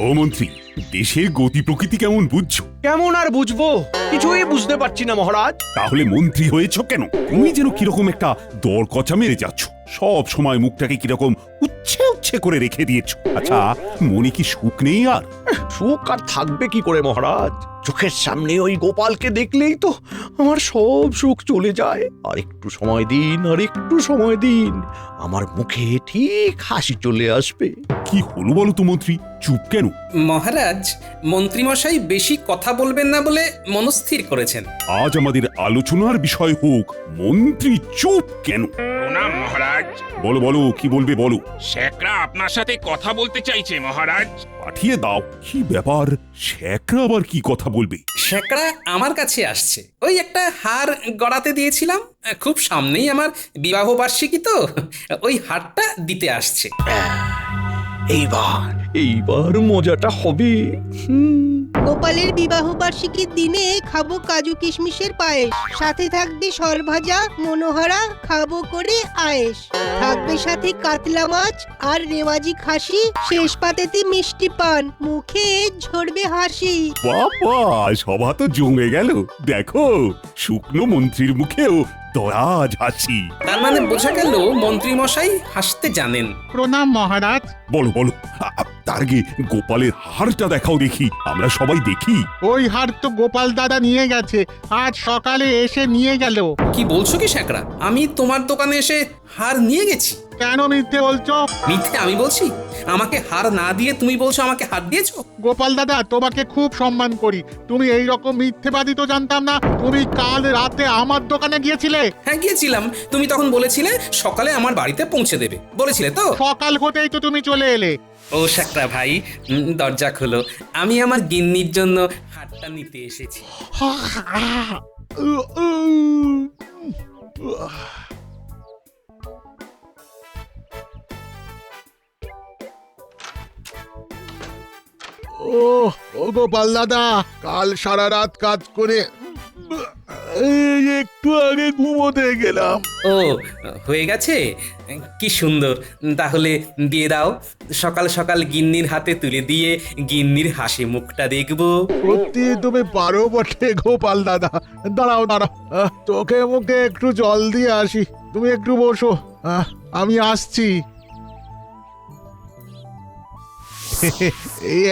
ও মন্ত্রী, দেশের গতি প্রকৃতি কেমন বুঝছো? কেমন আর বুঝবো, কিছুই বুঝতে পারছি না মহারাজ। তাহলে মন্ত্রী হয়েছ কেন? তুমি যেন কিরকম একটা দরকচা মেরে যাচ্ছ, সব সময় মুখটাকে কিরকম উচ্ছে উচ্ছে করে রেখে দিয়েছ। আচ্ছা, মনে কি সুখ নেই আর? সুখ আর থাকবে কি করে মহারাজ? চোখের সামনে ওই গোপালকে দেখলেই তো আমার সব সুখ চলে যায়। আর একটু সময় দিন, আর একটু সময় দিন, আমার মুখে ঠিক হাসি চলে আসবে। কি হলো বলো তো মন্ত্রী, চুপ কেন? মহারাজ, মন্ত্রীমশাই বেশি কথা বলবেন না বলে মনস্থির করেছেন। আজ আমাদের আলোচনার বিষয় হোক মন্ত্রী চুপ কেন। প্রণাম মহারাজ। বলো বলো, কি বলবে বলো। শেখরা আপনার সাথে কথা বলতে চাইছে মহারাজ। পাঠিয়ে দাও। কি ব্যাপার, শেখরা আবার কি কথা বলবে? শেকড়া আমার কাছে আসছে, ওই একটা হার গড়াতে দিয়েছিলাম, খুব সামনেই আমার বিবাহ বার্ষিকী, তো ওই হারটা দিতে আসছে। এইবার মজাটা হবে। হুম। গোপালের বিবাহ বার্ষিকীর দিনে খাবো কাজু কিশমিশের পায়েস, সাথে থাকবে সরভাজা মনোহরা, খাবো করে আয়েশ, থাকবে সাথে কাতলা মাছ আর রেওয়াজি খাসি, শেষ পাতেতে মিষ্টি পান, মুখে ঝরবে হাসি। বাবা, সভা তো জমে গেল। দেখো, শুকনো মন্ত্রীর মুখেও দরাজ হাসি। তার মানে বোঝা গেল মন্ত্রীমশাই হাসতে জানেন। প্রণাম মহারাজ। বলো বলো, তার আগে গোপালের হারটা দেখাও দেখি, আমরা সবাই দেখি। ওই হার তো গোপাল দাদা নিয়ে গেছে, আজ সকালে এসে নিয়ে গেল। কি বলছো কি শেকড়া? আমি তোমার দোকানে এসে হার নিয়ে গেছি? কেন মিথ্যে বলছো? মিথ্যে আমি বলছি? আমাকে হার না দিয়ে তুমি বলছো আমাকে হার দিয়েছো? গোপাল দাদা, তোমাকে খুব সম্মান করি, তুমি এই রকম মিথ্যেবাদী তো জানতাম না। তুমি কাল রাতে আমার দোকানে গিয়েছিলে। হ্যাঁ, গিয়েছিলাম। তুমি তখন বলেছিলে সকালে আমার বাড়িতে পৌঁছে দেবে, বলেছিলে তো? সকাল হতেই তো তুমি চলে এলে। ও শেকড়া ভাই, দরজা খোলো, আমি আমার গিন্নির জন্য হারটা নিতে এসেছি। ও গোপাল দাদা, কাল সারা রাত কাজ করে এই একটু আগে ঘুমোতে গেলাম। ও, হয়ে গেছে? কি সুন্দর। তাহলে দিয়ে দাও, সকাল সকাল গিন্নির হাতে তুলে দিয়ে গিন্নির হাসি মুখটা দেখবো। সত্যি তুমি পারো বটে গোপাল দাদা। দাঁড়াও দাঁড়াও, চোখে মুখে একটু জল দিয়ে আসি। তুমি একটু বসো, আমি আসছি।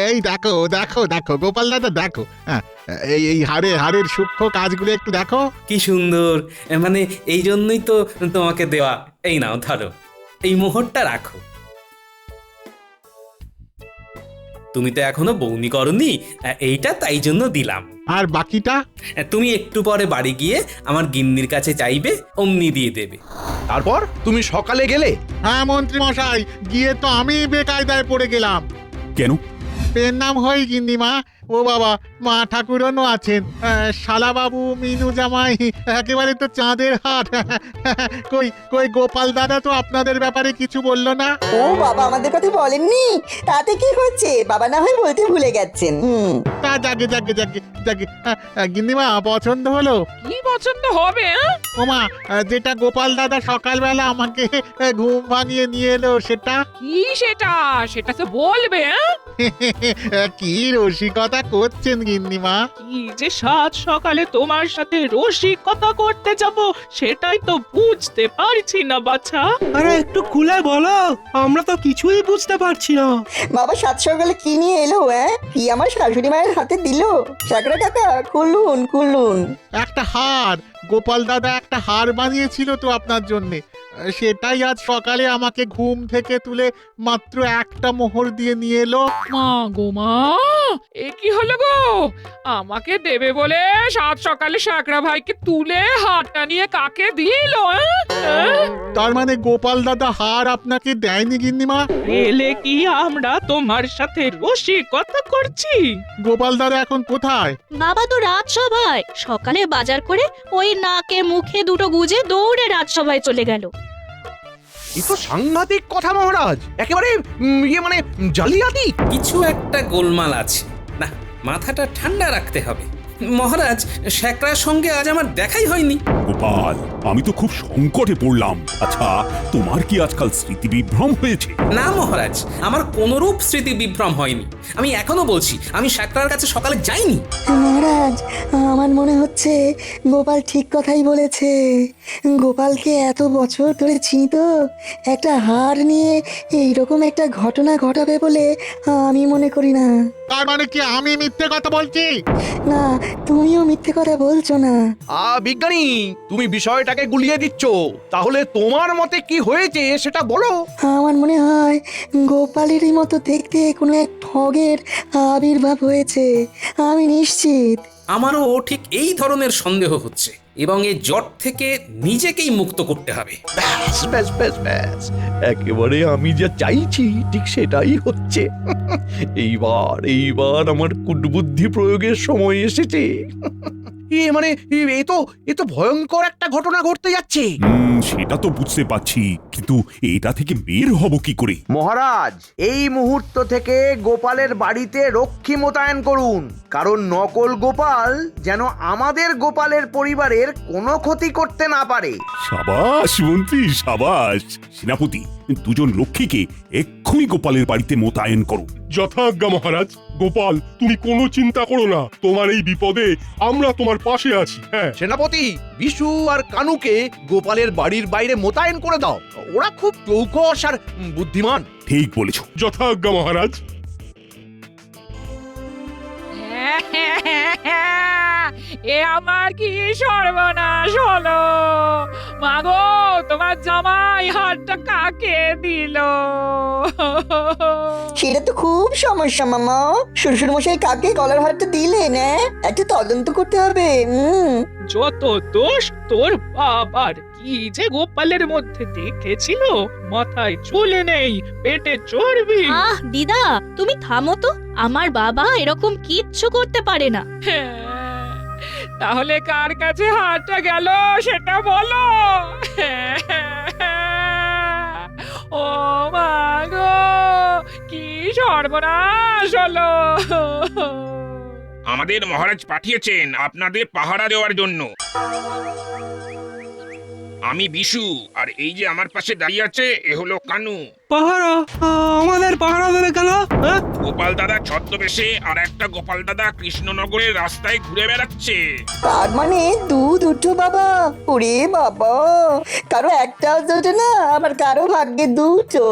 এই দেখো দেখো দেখো গোপাল দাদা, দেখো, এই হাড়ের সূক্ষ্ম কাজগুলো একটু দেখো। কি সুন্দর, মানে এই জন্যই তো তোমাকে দেওয়া। এই নাও, ধরো, এই মোহরটা রাখো। তুমি তো এখনো বউনি করনি, এইটা তাই জন্য দিলাম। আর বাকিটা? তুমি একটু পরে বাড়ি গিয়ে আমার গিন্নির কাছে চাইবে, অমনি দিয়ে দেবে। তারপর তুমি সকালে গেলে? হ্যাঁ মন্ত্রী মশাই, গিয়ে তো আমি বেকায়দায় পড়ে গেলাম। কেন? পেন নাম হয় গিন্নিমা। ও বাবা, মা ঠাকুরনও আছেন, শালাবাবু, মিনু জামাই, একেবারে তো চাঁদের হাট। কই কই গোপাল দাদা তো আপনাদের ব্যাপারে কিছু বললো না। ও বাবা, আমাদের কথা বলেননি? তাতে কি হচ্ছে, বাবা না হয় বলতে ভুলে গেছেন। তা যাকে যাকে যাকে যাকে, গিন্নিমা পছন্দ হলো? কি পছন্দ হবে? ওমা, যেটা গোপাল দাদা সকালবেলা আমাকে ঘুম ভাঙিয়ে নিয়ে এলো সেটা। কি সেটা? সেটা তো বলবে। কি রসিকতা করছেন গিন্নিমা। কি যে সাত সকালে তোমার সাথে রসিকতা করতে যাব, সেটাই তো বুঝতে পারছি না বাছা। আরে একটু খুলে বলো, আমরা তো কিছুই বুঝতে পারছি না। বাবা সাত সকালে কি নিয়ে এলো? কি আমার শাশুড়ি মায়ের হাতে দিল? সাকরা কাকা, খুলুন খুলুন। একটা হার, গোপাল দাদা একটা হার বানিয়েছিল তো আপনার জন্যে, সেটাই আজ সকালে আমাকে ঘুম থেকে তুলে মাত্র একটা মোহর দিয়ে নিয়ে এলো। মা গো মা, এ কি হলো গো? আমাকে দেবে বলে সাত সকালে সাকরা ভাইকে তুলে হাতটা নিয়ে কাকে দিল? তার মানে গোপাল দাদা হার আপনাকে দেয়নি গিন্নিমা? এলে কি আমরা তোমার সাথে রসিকতা করছি? গোপাল দাদা এখন কোথায়? বাবা তো রাজসভায়, সকালে বাজার করে ওই নাকে মুখে দুটো গুজে দৌড়ে রাজসভায় চলে গেল। এ তো সাংঘাতিক কথা মহারাজ, একেবারে জালিয়াতি। কিছু একটা গোলমাল আছে, না মাথাটা ঠান্ডা রাখতে হবে। মহারাজ শ্যাকরার সঙ্গে আজ আমার দেখাই হয়নি। গোপাল, আমি তো খুব সংকটে পড়লাম। আচ্ছা, তোমার কি আজকাল স্মৃতি বিভ্রম হয়েছে? না মহারাজ, আমার কোনরূপ স্মৃতি বিভ্রম হয়নি। আমি এখনো বলছি, আমি শ্যাকরার কাছে সকালে যাইনি। মহারাজ, আমার মনে হচ্ছে গোপাল ঠিক কথাই বলেছে। গোপালকে এত বছর ধরে চিনি তো, একটা হার নিয়ে এইরকম একটা ঘটনা ঘটাবে বলে আমি মনে করি না। তার মানে কি আমি মিথ্যে কথা বলছি? না, তুমিও মিথ্যে কথা বলছো না। বিজ্ঞানী, তুমি বিষয়টাকে গুলিয়ে দিচ্ছ। তাহলে তোমার মতে কি হয়েছে সেটা বলো। আমার মনে হয় গোপালেরই মতো দেখতে কোনো এক ঠগের আবির্ভাব হয়েছে। আমি নিশ্চিত। আমারও ঠিক এই ধরনের সন্দেহ হচ্ছে এবং এই জট থেকে নিজেকেই মুক্ত করতে হবে। ব্যাস ব্যাস ব্যাস ব্যাস, একেবারে আমি যা চাইছি ঠিক সেটাই হচ্ছে। এইবার আমার কুটবুদ্ধি প্রয়োগের সময় এসেছে। মানে এ তো ভয়ঙ্কর একটা ঘটনা ঘটতে যাচ্ছে। সেটা তো বুঝতে পারছি, কিন্তু এটা থেকে বের হব কি করে? মহারাজ, এই মুহূর্ত থেকে গোপালের বাড়িতে রক্ষী মোতায়েন করুন, কারণ নকল গোপাল যেন আমাদের গোপালের পরিবারের কোনো ক্ষতি করতে না পারে। সাবাস মন্ত্রী, সাবাস। সেনাপতি, দুজন রক্ষীকে এক্ষুনি গোপালের বাড়িতে মোতায়েন করো। যথাজ্ঞা মহারাজ। গোপাল, তুমি কোনো চিন্তা করো না, তোমার এই বিপদে আমরা তোমার পাশে আছি। হ্যাঁ সেনাপতি, বিশু আর কানুকে গোপালের বাড়ির বাইরে মোতায়েন করে দাও। ওরা খুব চৌকস আর বুদ্ধিমান। ঠিক বলেছ। যথাজ্ঞা মহারাজ। এ আমার কি সর্বনাশ হলো! মাগো, তোমার জামাই হাতটা কাকে দিল? সেটা তো খুব সমস্যা মামা। শ্বশুর মশাই কাকে গলার হারটা দিলেন? একটা তদন্ত করতে হবে। যত দোষ তোর বাবার। কি যে গোপালের মধ্যে দেখেছিল, মাথায় চুলে নেই, পেটে চর্বি। আহ দিদা, তুমি থামো তো। আমার বাবা এরকম কিচ্ছু করতে পারে না। তাহলে কার কাছে হাতটা গেল সেটা বলো। ও মা গো, কি সর্বনাশ হলো! আমাদের মহারাজ পাঠিয়েছেন আপনাদের পাহারা দেওয়ার জন্য। আমি বিশু, আর এই যে আমার পাশে দাঁড়িয়ে আছে এ হলো কানু। পাহারা? আমাদের পাহারা দেবে কেন? গোপাল দাদা ছদ্মবেশে আর একটা গোপাল দাদা কৃষ্ণনগরের রাস্তায় ঘুরে বেড়াচ্ছে। তার মানে দুটো বাবা? ওরে বাবা, কারো একটাও জোটে না, আবার কারো ভাগ্যে দুটো।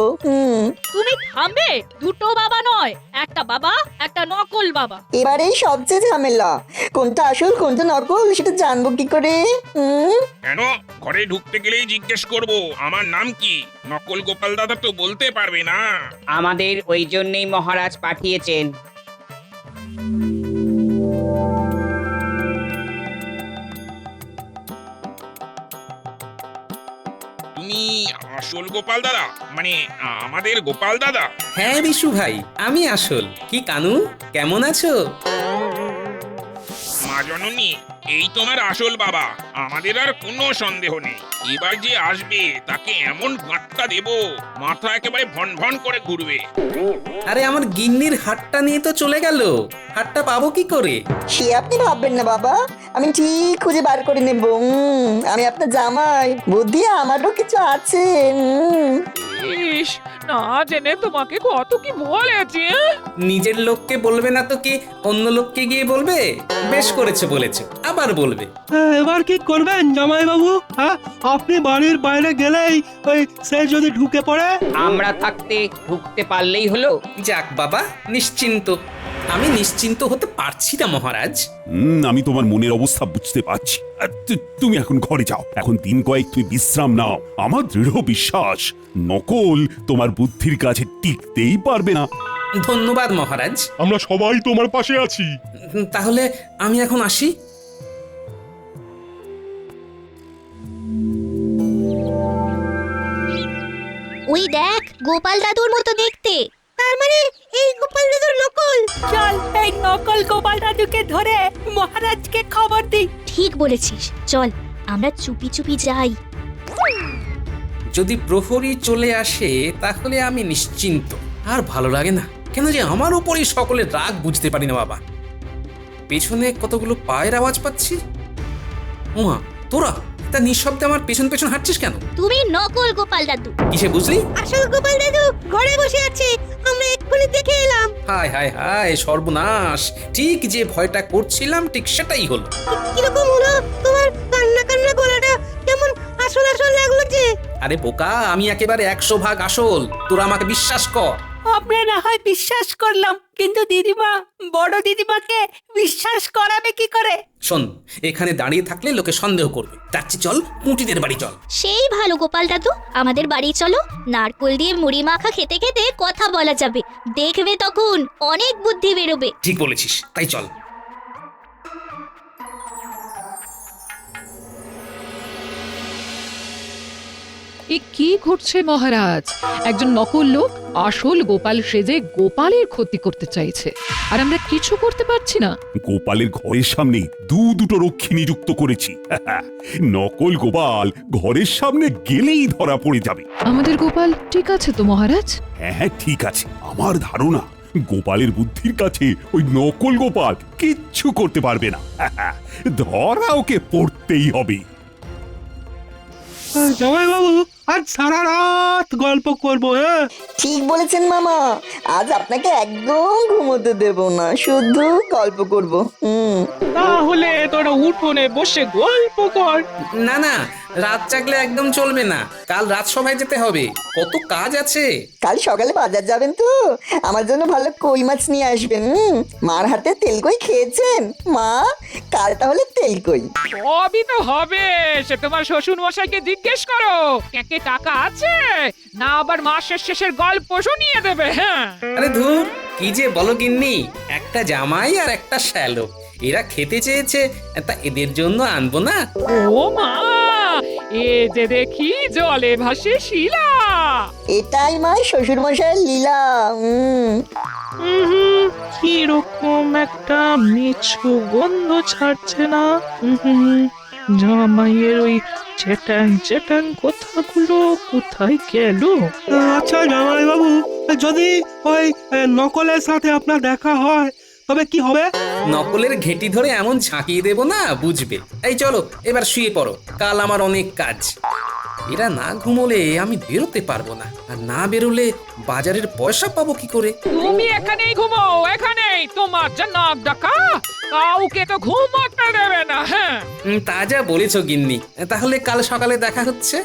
তুমি থামবে? দুটো বাবা নয়, একটা বাবা, একটা নকল বাবা। এবারেই সবচেয়ে ঝামেলা। কোনটা আসল কোনটা নকল সেটা জানবো কি করে? কেন, ঘরে ঢুকতে গেলেই জিজ্ঞেস করব আমার নাম কি? নকল গোপাল দাদা তো বলতে পারবে না। আমাদের ওই জন্যই মহারাজ পাঠিয়েছেন। তুমি আসল গোপাল দাদা, মানে আমাদের গোপাল দাদা? হ্যাঁ বিশু ভাই, আমি আসল। কি কানু, কেমন আছো? মা জননী, এই তোমার আসল বাবা। আমাদের আর কোনো সন্দেহ নেই, এবার যে আসবে তাকে এমন গাঁটটা দেব, মাথা একেবারে ভন ভন করে ঘুরবে। আরে আমার গিন্নির হাতটা নিয়ে তো চলে গেল, হাতটা পাবো কি করে? সে আপনি ভাববেন না বাবা, আমি ঠিক খুঁজে বার করে নেব। আমি আপনার জামাই, বুদ্ধি আমারও কিছু আছে। ইস, না জেনে তোমাকে কত কি বলেছি। নিজের লোককে বলবে না তো কি অন্য লোককে গিয়ে বলবে? বেশ করেছে বলেছে, আবার বলবে। এবার কি করবেন জামাই বাবু? হ্যাঁ, আপনি বাড়ির বাইরে গেলেই সে যদি ঢুকে পড়ে? আমরা থাকতে ঢুকতে পারলেই হলো। যাক বাবা, নিশ্চিন্ত। আমি নিশ্চিন্ত হতে পারছি না মহারাজ। আমি তোমার মনের অবস্থা বুঝতে পারছি। তুমি এখন ঘরে যাও, এখন দিন কয়েক তুমি বিশ্রাম নাও। আমার দৃঢ় বিশ্বাস নকল তোমার বুদ্ধির কাছে টিকতেই পারবে না। ধন্যবাদ মহারাজ। আমরা সবাই তোমার পাশে আছি। তাহলে আমি এখন আসি। ওই দেখ, গোপাল দাদুর মতো দেখতে। তার মানে এই গোপাল দাদুর নকল। চল, এই নকল গোপাল দাদুকে ধরে মহারাজকে খবর দিই। ঠিক বলেছিস, চল আমরা চুপি চুপি যাই। যদি প্রহরী চলে আসে তাহলে আমি নিশ্চিন্ত। আর ভালো লাগে না, কেন যে আমার উপরই সকলের রাগ বুঝতে পারি না বাবা। পেছনে কতগুলো পায়ের আওয়াজ পাচ্ছি। ওমা, তোরা তা নিঃশব্দে আমার পেছন পেছন হাঁটছিস কেন? তুমি নকল গোপাল দাদু। কিসে বুঝলি? আসল গোপাল দাদু ঘরে বসে আছে, আমরা এক্ষুনি দেখে এলাম। হায় হায় হায়, সর্বনাশ! ঠিক যে ভয়টা করছিলাম ঠিক সেটাই হলো। কিরকম হলো তোমার? কান্না কান্না গলাটা কেমন আসল আসল লাগলো যে। আরে বোকা, আমি একেবারে 100% আসল, তোরা আমাকে বিশ্বাস কর। আমরা না হয় বিশ্বাস করলাম, কিন্তু দিদিমা, বড় দিদিমাকে বিশ্বাস করাবে কি করে? শোন, এখানে দাঁড়িয়ে থাকলে লোকে সন্দেহ করবে, তার চেয়ে চল পুঁটিদের বাড়ি চল। সেই ভালো গোপাল দাদু, আমাদের বাড়ি চলো। নারকোল দিয়ে মুড়ি মাখা খেতে খেতে কথা বলা যাবে, দেখবে তখন অনেক বুদ্ধি বেরোবে। ঠিক বলেছিস, তাই চল। এ কি ঘটছে মহারাজ? একজন নকল লোক আসল গোপাল সেজে গোপালের ক্ষতি করতে চাইছে, আর আমরা কিছু করতে পারছি না। গোপালের ঘরের সামনে দুটো রক্ষী নিযুক্ত করেছি। নকল গোপাল ঘরের সামনে গেলেই ধরা পড়ে যাবে। আমাদের গোপাল ঠিক আছে তো মহারাজ? হ্যাঁ, ঠিক আছে। আমার ধারণা গোপালের বুদ্ধির কাছে ওই নকল গোপাল কিচ্ছু করতে পারবে না। ধরা ওকে পড়তেই হবে। জামাই বাবু, আজ সারা রাত গল্প করবো। হ্যাঁ, ঠিক বলেছেন মামা, আজ আপনাকে একদম ঘুমোতে দেব না, শুধু গল্প করব। তাহলে তোরা উঠোনে বসে গল্প কর। না না, রাত জাগলে একদম চলবে না, কাল রাজসভায় যেতে হবে, কত কাজ আছে। কাল সকালে বাজার যাবেন তো? আমার জন্য ভালো কই মাছ নিয়ে আসবেন। মার হাতে তেল কই খেয়েছেন মা? কাল তাহলে তেল কই। সবই তো হবে, সে তোমার শ্বশুর মশাইকে জিজ্ঞেস করো। কে টাকা আছে না, আবার মাসের শেষের গল্প শুনিয়ে দেবে। হ্যাঁ, আরে ধুর, কি যে বলো গিন্নি, একটা জামাই আর একটা শ্যালো, এরা খেতে চেয়েছে, তা এদের জন্য আনবো না? ও মা, এ যে দেখি জলে ভাসে শিলা। এটাই মা শ্বশুর মশাইয়ের লীলা। কিরকম একটা মিছু গন্ধ ছাড়ছে না? জামাইয়ের ওই চেটাং চেটাং কথাগুলো কোথায় গেল? আচ্ছা জামাই বাবু, যদি ওই নকলের সাথে আপনার দেখা হয় তবে কি হবে? নকলের ঘেঁটি ধরে এমন ঝাঁকিয়ে দেবো না, বুঝবে। এই চলো এবার শুয়ে পড়ো, কাল আমার অনেক কাজ। এরা না ঘুমোলে আমি বেরোতে পারবো না, আর না বেরোলে বাজারের পয়সা পাবো কি করে? তুমি এখানেই ঘুমাও, এখানেই। তোমার যা নাক ডাকা, কাউকে তো ঘুমাতে দেবে না। হ্যাঁ, তা যা বলেছো গিন্নি, তাহলে কাল সকালে দেখা হচ্ছে।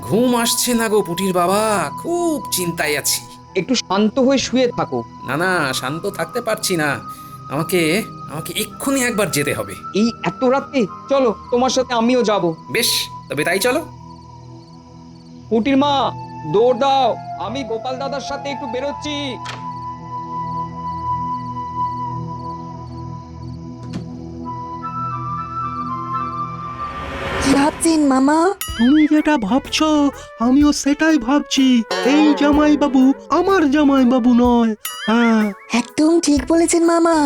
ঘুম আসছে না গো পুটির বাবা, খুব চিন্তায় আছি। একটু শান্ত হয়ে শুয়ে থাকো। না না, শান্ত থাকতে পারছি না, আমাকে আমাকে এক্ষুনি একবার যেতে হবে। এই এত রাতে? চলো, তোমার সাথে আমিও যাব। বেশ, তবে তাই চলো। পুটির মা, দৌড় দাও, আমি গোপাল দাদার সাথে একটু বেরোচ্ছি। কি ভাবছেন মামা? তুমি যেটা ভাবছো আমিও সেটাই ভাবছি। এই জামাই বাবু আমার জামাই বাবু নয়। হ্যাঁ, একদম ঠিক বলেছেন মামা,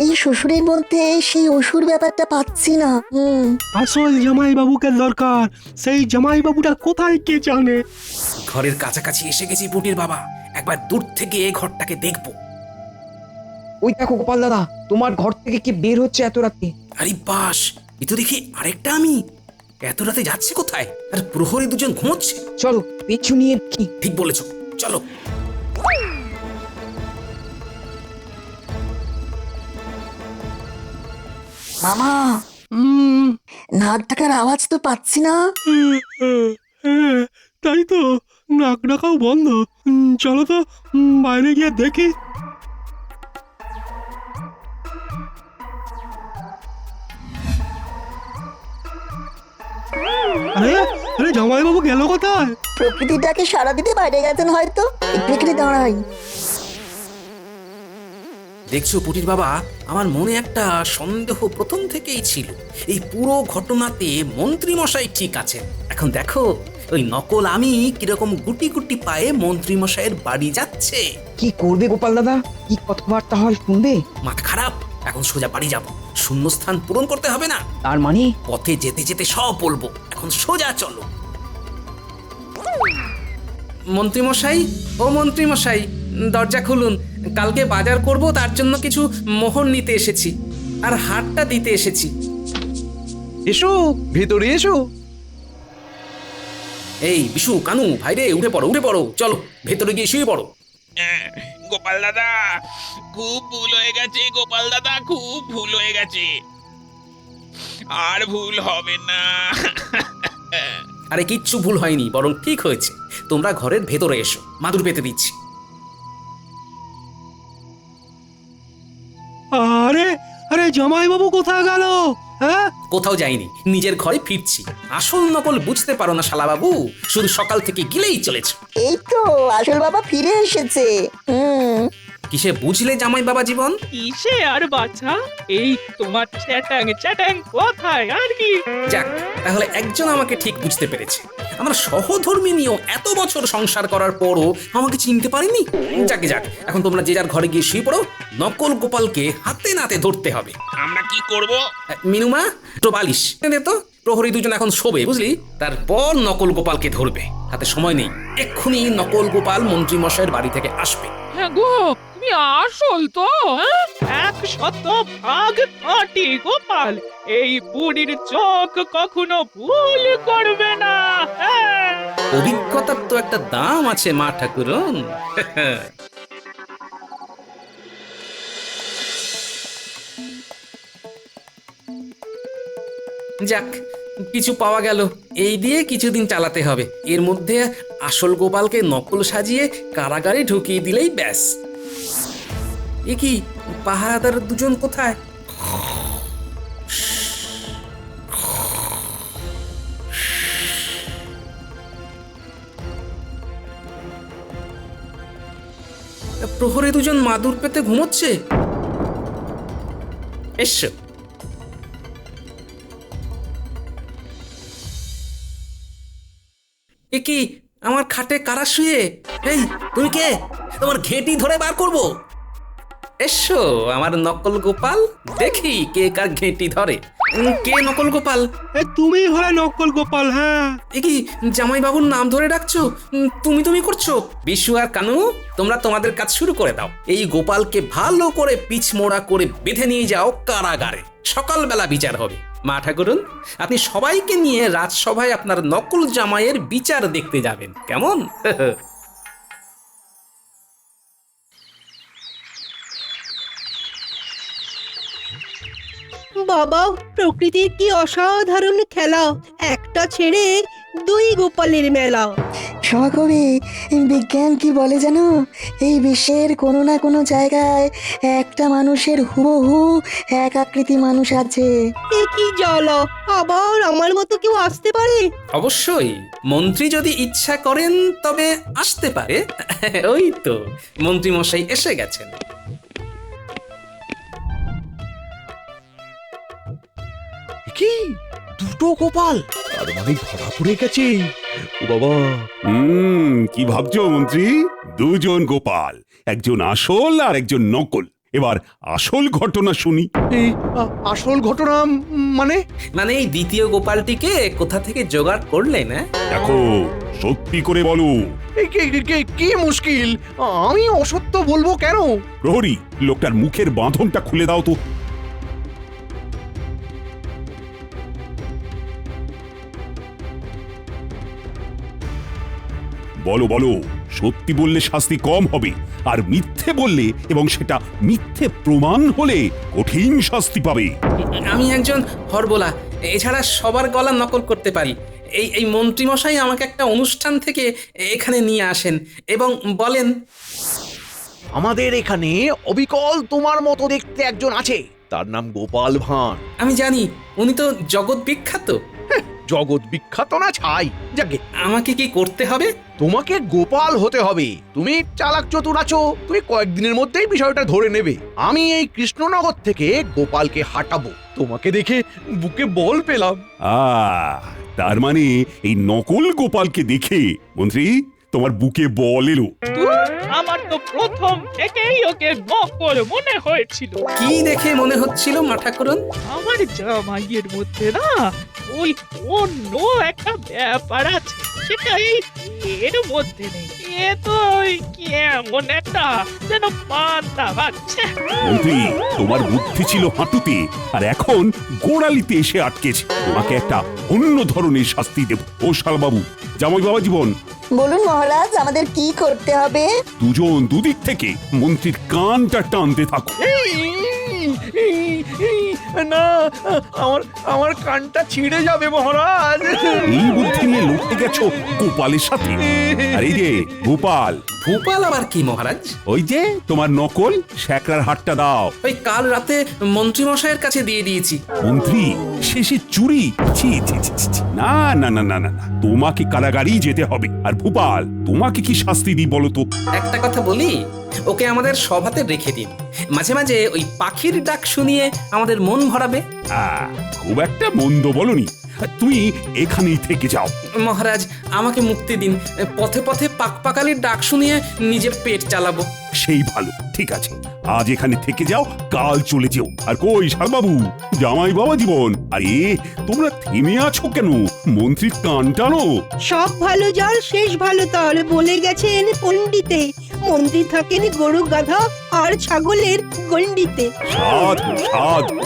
এই শ্বশুরের মধ্যে সেই অসুর ব্যাপারটা পাচ্ছি না। আসল জামাই বাবুকে দরকার। সেই জামাই বাবুটা কোথায় কে জানে? ঘরের কাছাকাছি এসে গেছি পুটির বাবা, একবার দূর থেকে এই ঘরটাকে দেখবো। ওই দেখো গোপাল দাদা, তোমার ঘর থেকে কি বের হচ্ছে এত রাতে? আরে বাস, এ তো দেখি আরেকটা আমি। এত রাতে যাচ্ছে কোথায়? আর প্রহরী দুজন ঘুমোচ্ছে। চলো পিছু নিয়ে দেখি। ঠিক বলেছো, চলো। মামা, নাক ডাকার আওয়াজ তো পাচ্ছি না। তাই তো, নাক ডাকাও বন্ধ। চলো তো বাইরে গিয়ে দেখি। আরে আরে জামাই বাবু গেল কোথায়? প্রকৃতিটাকে সারা দিতে বাইরে গেছেন হয়তো, একটু একটু দাঁড়াই। দেখছো পুটির বাবা, আমার মনে একটা সন্দেহ প্রথম থেকেই ছিল। এই পুরো ঘটনাতে মন্ত্রী মশাই ঠিক আছেন। এখন দেখো ওই নকল আমি কিরকম গুটি গুটি পায়ে মন্ত্রী মশাইয়ের বাড়ি যাচ্ছে। কি করবে গোপাল দাদা? কি কথাবার্তা হয় শুনবে? মাথা খারাপ, এখন সোজা বাড়ি যাব, শূন্যস্থান পূরণ করতে হবে না। তার মানে পথে যেতে যেতে সব বলবো, এখন সোজা চলো। মন্ত্রীমশাই, ও মন্ত্রীমশাই, দরজা খুলুন। কালকে বাজার করব, তার জন্য কিছু মোহর নিতে এসেছি, আর হাটটা দিতে এসেছি। এসো, ভেতরে এসো। এই বিশু, কানু, ভাইরে, উঠে পড়ো, উঠে পড়ো, চলো ভেতরে গিয়ে শুয়ে পড়ো। গোপাল দাদা, খুব ভুল হয়ে গেছে গোপাল দাদা, খুব ভুল হয়ে গেছে, আর ভুল হবে না। আরে কিচ্ছু ভুল হয়নি, বরং ঠিক হয়েছে। তোমরা ঘরের ভেতরে এসো, মাদুর পেতে দিচ্ছি। আরে আরে জামাইবাবু কোথায় গেল? হ্যাঁ, কোথাও যাইনি, নিজের ঘরে ফিরছি। আসল নকল বুঝতে পারো না শালাবাবু, শুধু সকাল থেকে গিলেই চলেছে। এই তো আসল বাবা ফিরে এসেছে। কিসে বুঝলে জামাই বাবা জীবন? কিসে আর বাছা, এই তোমার চ্যাটাং চ্যাটাং কোথায় আর কি? যাক, তাহলে একজন আমাকে ঠিক বুঝতে পেরেছে। আমরা সহধর্মিনীও এত বছর সংসার করার পরও আমাকে চিনতে পারিনি। যাকে যাক, এখন তোমরা যে যার ঘরে গিয়ে শুয়ে পড়ো। নকল গোপালকে হাতে নাতে ধরতে হবে। আমরা কি করব? মিনুমা, তো বালিশ দে তো। প্রহরী দুজন এখন শোবে, বুঝলি? তারপর নকল গোপালকে ধরবে। হাতে সময় নেই, এক্ষুনি নকল গোপাল মন্ত্রী মশাইয়ের বাড়ি থেকে আসবে। হ্যাঁ গো, তুমি আসল তো? 100% খাঁটি গোপাল, এই বুড়ির চোখ কখনো ভুল করবে না। অভিজ্ঞতার তো একটা দাম আছে মা ঠাকুরন। যাক, কিছু পাওয়া গেল। এই দিয়ে কিছুদিন চালাতে হবে। এর মধ্যে আসল গোপালকে নকল সাজিয়ে কারাগারে ঢুকিয়ে দিলেই ব্যাস। এ কি, পাহারাদার দুজন কোথায়? প্রহরী দুজন মাদুর পেতে ঘুমোচ্ছে। এসো। এ কি, আমার খাটে কারা শুয়ে? এই, তুমি কে? তোমার ঘেঁটি ধরে বার করবো। এসো আমার নকল গোপাল, দেখি কে কার ঘেঁটি ধরে। কে নকল গোপাল? তুমি হলে নকল গোপাল। হ্যাঁ, এ কি, জামাই বাবুর নাম ধরে ডাকছো? তুমি তুমি করছো? বিশু আর কানু, তোমরা তোমাদের কাজ শুরু করে দাও। এই গোপালকে ভালো করে পিচ মোড়া করে বেঁধে নিয়ে যাও কারাগারে। সকালবেলা বিচার হবে। মা ঠাকুরন, আপনি সবাইকে নিয়ে রাজসভায় আপনার নকল জামাইয়ের বিচার দেখতে যাবেন, কেমন? বাবা, প্রকৃতির কি অসাধারণ খেলা, একটা ছেড়ে দুই গোপালের মেলা। সহকবি, বিজ্ঞান কি বলে জানো? এই বিশ্বের কোনো না কোনো জায়গায় একটা মানুষের হুবহু এক আকৃতি মানুষ আছে। এ কি জ্বালা, আবার আমার মতো কেউ আসতে পারে? অবশ্যই, মন্ত্রী যদি ইচ্ছা করেন তবে আসতে পারে। ওই তো মন্ত্রী মশাই এসে গেছেন। কি, দুটো গোপাল? তার মানে ধরা পড়ে গেছে। ও বাবা, কি ভাবছো মন্ত্রী? দুজন গোপাল, একজন আসল আর একজন নকল। এবার আসল ঘটনা শুনি। এই আসল ঘটনা মানে? মানে এই দ্বিতীয় গোপালটিকে কোথা থেকে জোগাড় করলেন? দেখো, সত্যি করে বলো। কি মুশকিল, আমি অসত্য বলবো কেন? প্রহরী, লোকটার মুখের বাঁধনটা খুলে দাও তো। বলো বলো, সত্যি বললে শাস্তি কম হবে, আর মিথ্যে বললে এবং সেটা মিথ্যে প্রমাণ হলে কঠিন শাস্তি পাবে। আমি একজন হরবোলা, এছাড়া সবার গলা নকল করতে পারি। এই মন্ত্রী মশাই আমাকে একটা অনুষ্ঠান থেকে এখানে নিয়ে আসেন এবং বলেন, আমাদের এখানে অবিকল তোমার মতো দেখতে একজন আছে, তার নাম গোপাল ভাঁড়। আমি জানি, উনি তো জগৎ বিখ্যাত। জগৎ বিখ্যাত না ছাই। যাকে, আমাকে কি করতে হবে? তোমাকে গোপাল হতে হবে। তুমি চালাক চতুর আছো, তুমি কয়েকদিনের মধ্যেই বিষয়টা ধরে নেবে। আমি এই কৃষ্ণনগর থেকে গোপালকে হাঁটাবো। তোমাকে দেখে বুকে বল পেলাম। তার মানে এই নকল গোপালকে দেখে মন্ত্রী তোমার বুকে বল এলো? আমার তো প্রথম থেকেই ওকে নকল মনে হয়েছিল। কি দেখে মনে হচ্ছিল মা ঠাকুরন? আমার জামাইয়ের মধ্যে না ওই অন্য একটা ব্যাপার আছে, সেটা এর মধ্যে নেই। এ তো কেমন একটা যেন পান্তা ভাবছে। মন্ত্রী, তোমার বুদ্ধি ছিল হাঁটুতে, আর এখন গোড়ালিতে এসে আটকেছে। তোমাকে একটা অন্য ধরনের শাস্তি দেব। ও শালবাবু, জামাই বাবা জীবন, বলুন মহারাজ, আমাদের কি করতে হবে? দুজন দুদিক থেকে মন্ত্রীর কানটা টানতে থাকো। না, আমার কানটা ছিঁড়ে যাবে মহারাজ। এই বুদ্ধি নিয়ে লড়তে গেছো গোপালের সাথে? আর এই যে গোপাল, ভোপাল আবার কি মহারাজ? ওই যে তোমার নকল শ্যাকরার হাটটা দাও। ওই কাল রাতে মন্ত্রী মশাইয়ের কাছে দিয়ে দিয়েছি। মন্ত্রী, শেষে চুরি? ছি ছি ছি ছি, ছি। না না না না না না, তোমাকে কারাগারেই যেতে হবে। আর ভোপাল, তোমাকে কি শাস্তি দিই বলো তো? একটা কথা বলি, ওকে আমাদের সভাতে রেখে দিন। মাঝে মাঝে ওই পাখির ডাক শুনিয়ে আমাদের মন ভরাবে। খুব একটা মন্দ বলনি। তুমি এখানেই থেকে যাও। মহারাজ, আমাকে মুক্তি দিন। পথে পথে পাকপাকালির ডাক শুনিয়ে নিজের পেট চালাবো। সেই ভালো, ঠিক আছে, আজ এখানে থেকে যাও, কাল চলে যেও। আর কই শালবাবু, জামাই বাবা জীবন, আরে তোমরা থেমে আছো কেন? মন্ত্রীর কান টানো। সব ভালো যার শেষ ভালো তার বলে গেছেন পণ্ডিতে। মন্ত্রী থাকেন গরু গাধা আর ছাগলের গন্ডিতে। সাধু সাধু।